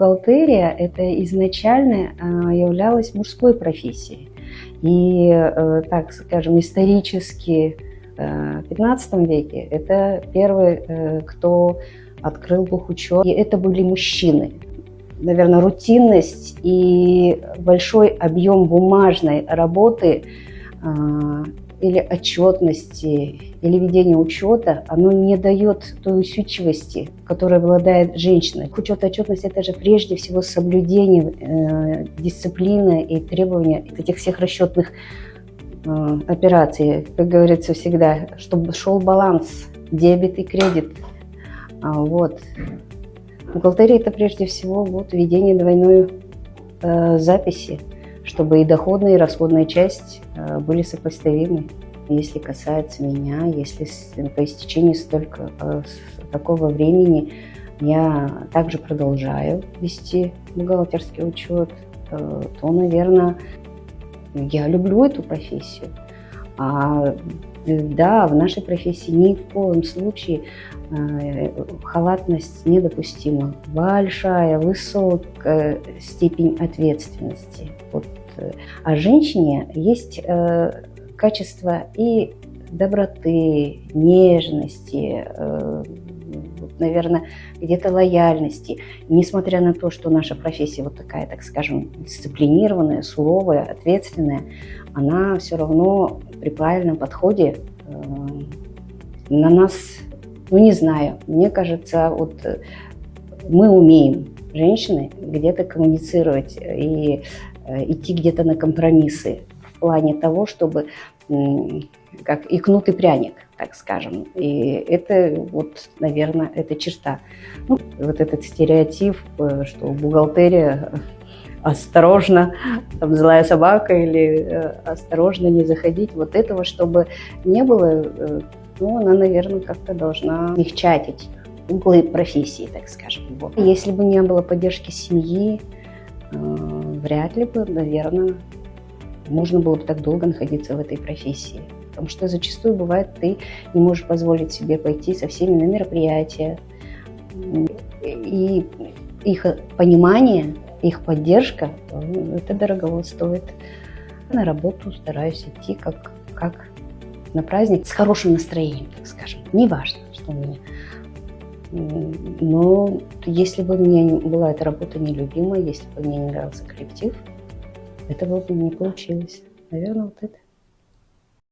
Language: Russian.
Бухгалтерия – это изначально являлась мужской профессией. И, так скажем, исторически в 15 веке это первый, кто открыл бухучет, и это были мужчины. Наверное, рутинность и большой объем бумажной работы или отчетности, или ведения учета, оно не дает той усидчивости, которой обладает женщина. Учет и отчетность – это же прежде всего соблюдение дисциплины и требования этих всех расчетных операций. Как говорится всегда, чтобы шел баланс, дебет и кредит. Вот. Бухгалтерия – это прежде всего ведение двойной записи, чтобы и доходная, и расходная часть были сопоставимы. Если касается меня, если по истечении такого времени я также продолжаю вести бухгалтерский учет, то, наверное, я люблю эту профессию. Да, в нашей профессии ни в коем случае халатность недопустима. Большая, высокая степень ответственности. А женщине есть качество и доброты, нежности, наверное, где-то лояльности. Несмотря на то, что наша профессия вот такая, так скажем, дисциплинированная, суровая, ответственная, она все равно при правильном подходе на нас, не знаю, мне кажется, мы умеем, женщины, где-то коммуницировать и идти где-то на компромиссы в плане того, чтобы как и кнут и пряник, так скажем. И это наверное, эта черта. Этот стереотип, что бухгалтерия осторожно, там, злая собака или осторожно не заходить, этого, чтобы не было, она, наверное, как-то должна смягчать эти углы профессии, так скажем. Если бы не было поддержки семьи, вряд ли бы, наверное, можно было бы так долго находиться в этой профессии. Потому что зачастую бывает, ты не можешь позволить себе пойти со всеми на мероприятия. И их понимание, их поддержка, это дорого стоит. На работу стараюсь идти как на праздник с хорошим настроением, так скажем. Не важно, что у меня. Но если бы мне была эта работа нелюбимая, если бы мне не нравился коллектив, этого бы не получилось. Наверное, это.